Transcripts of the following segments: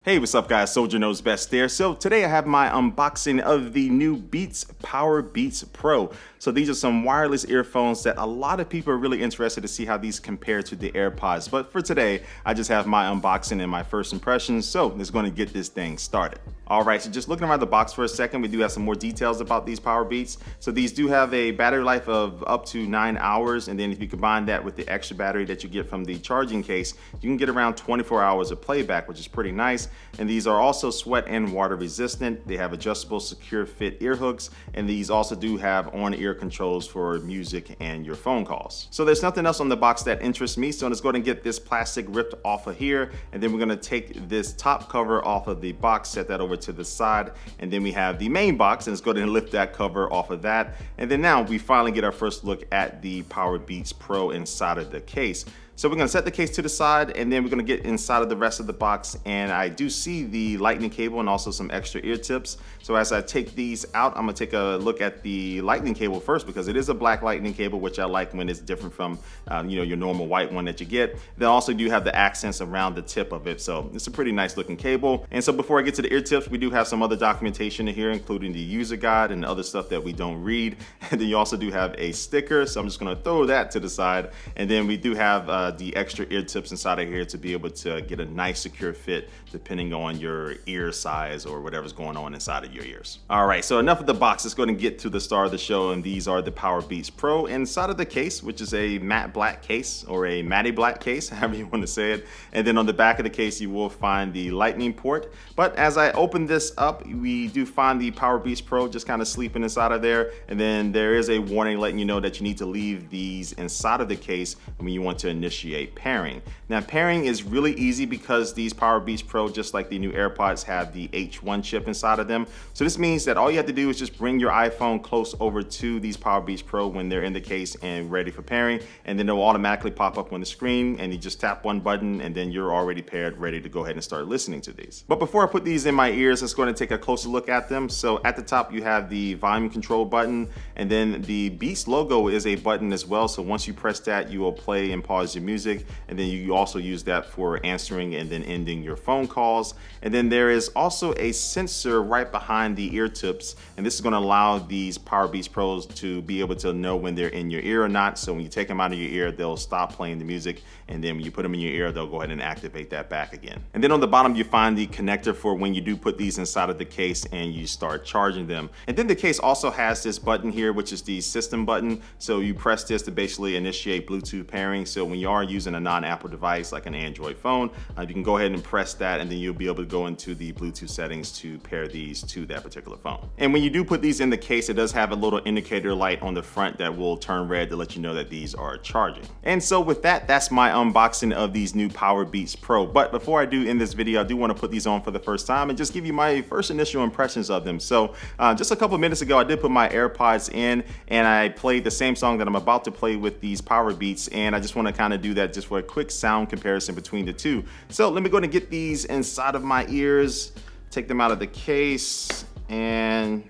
Hey, what's up guys, Soldier Knows Best there. So today I have my unboxing of the new Beats Powerbeats Pro. So these are some wireless earphones that a lot of people are really interested to see how these compare to the AirPods. But for today, I just have my unboxing and my first impressions. So let's go and get this thing started. All right, so just looking around the box for a second, we do have some more details about these Powerbeats. So these do have a battery life of up to 9 hours. And then if you combine that with the extra battery that you get from the charging case, you can get around 24 hours of playback, which is pretty nice. And these are also sweat and water resistant. They have adjustable secure fit ear hooks. And these also do have on-ear controls for music and your phone calls. So there's nothing else on the box that interests me. So let's go ahead and get this plastic ripped off of here. And then we're gonna take this top cover off of the box, set that over to the side, and then we have the main box, and let's go ahead and lift that cover off of that. And then now we finally get our first look at the Powerbeats Pro inside of the case. So we're gonna set the case to the side, and then we're gonna get inside of the rest of the box, and I do see the lightning cable and also some extra ear tips. So as I take these out, I'm gonna take a look at the lightning cable first, because it is a black lightning cable, which I like when it's different from your normal white one that you get. They also do have the accents around the tip of it, so it's a pretty nice looking cable. And so before I get to the ear tips, we do have some other documentation in here, including the user guide and other stuff that we don't read. And then you also do have a sticker, so I'm just gonna throw that to the side. And then we do have the extra ear tips inside of here to be able to get a nice secure fit depending on your ear size or whatever's going on inside of your ears. All right, so enough of the box. Let's go ahead and get to the star of the show, and these are the Powerbeats Pro. Inside of the case, which is a matte black case or a matty black case, however you want to say it. And then on the back of the case, you will find the lightning port. But as I open this up, we do find the Powerbeats Pro just kind of sleeping inside of there. And then there is a warning letting you know that you need to leave these inside of the case when you want to initiate pairing. Now pairing is really easy because these Powerbeats Pro, just like the new AirPods, have the H1 chip inside of them. So this means that all you have to do is just bring your iPhone close over to these Powerbeats Pro when they're in the case and ready for pairing, and then they'll automatically pop up on the screen, and you just tap one button and then you're already paired, ready to go ahead and start listening to these. But before I put these in my ears, let's go ahead and take a closer look at them. So at the top you have the volume control button, and then the Beats logo is a button as well. So once you press that, you will play and pause your music, and then you also use that for answering and then ending your phone calls. And then there is also a sensor right behind the ear tips, and this is going to allow these Powerbeats Pros to be able to know when they're in your ear or not. So when you take them out of your ear, they'll stop playing the music, and then when you put them in your ear, they'll go ahead and activate that back again. And then on the bottom you find the connector for when you do put these inside of the case and you start charging them. And then the case also has this button here, which is the system button. So you press this to basically initiate Bluetooth pairing. So when you are using a non-Apple device like an Android phone, you can go ahead and press that, and then you'll be able to go into the Bluetooth settings to pair these to that particular phone. And when you do put these in the case, it does have a little indicator light on the front that will turn red to let you know that these are charging. And so with that, that's my unboxing of these new Powerbeats Pro. But before I do end this video, I do want to put these on for the first time and just give you my first initial impressions of them. So just a couple minutes ago, I did put my AirPods in, and I played the same song that I'm about to play with these Powerbeats, and I just want to kind of do that just for a quick sound comparison between the two. So let me go ahead and get these inside of my ears, take them out of the case, and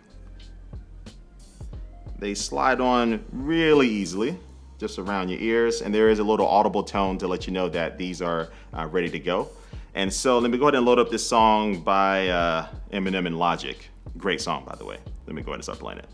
they slide on really easily just around your ears, and there is a little audible tone to let you know that these are ready to go. And so let me go ahead and load up this song by Eminem and Logic. Great song, by the way. Let me go ahead and start playing it.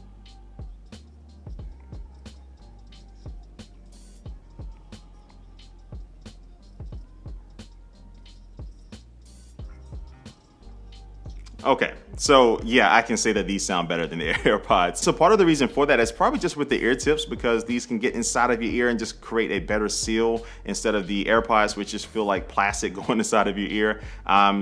Okay, so yeah, I can say that these sound better than the AirPods. So part of the reason for that is probably just with the ear tips, because these can get inside of your ear and just create a better seal instead of the AirPods, which just feel like plastic going inside of your ear.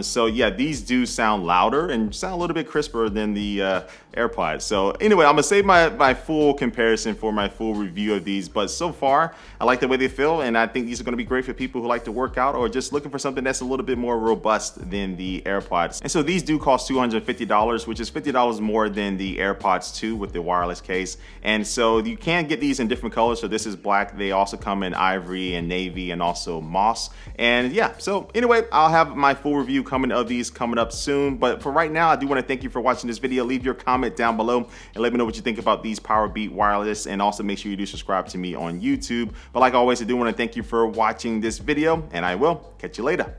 So yeah, these do sound louder and sound a little bit crisper than the AirPods. So anyway, I'm gonna save my full comparison for my full review of these, but so far I like the way they feel, and I think these are gonna be great for people who like to work out or just looking for something that's a little bit more robust than the AirPods. And so these do cost $250, which is $50 more than the AirPods 2 with the wireless case. And so you can get these in different colors. So this is black. They also come in ivory and navy and also moss. And yeah, so anyway, I'll have my full review of these coming up soon. But for right now, I do want to thank you for watching this video. Leave your comment down below and let me know what you think about these Powerbeat wireless. And also make sure you do subscribe to me on YouTube. But like always, I do want to thank you for watching this video, and I will catch you later.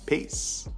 Peace.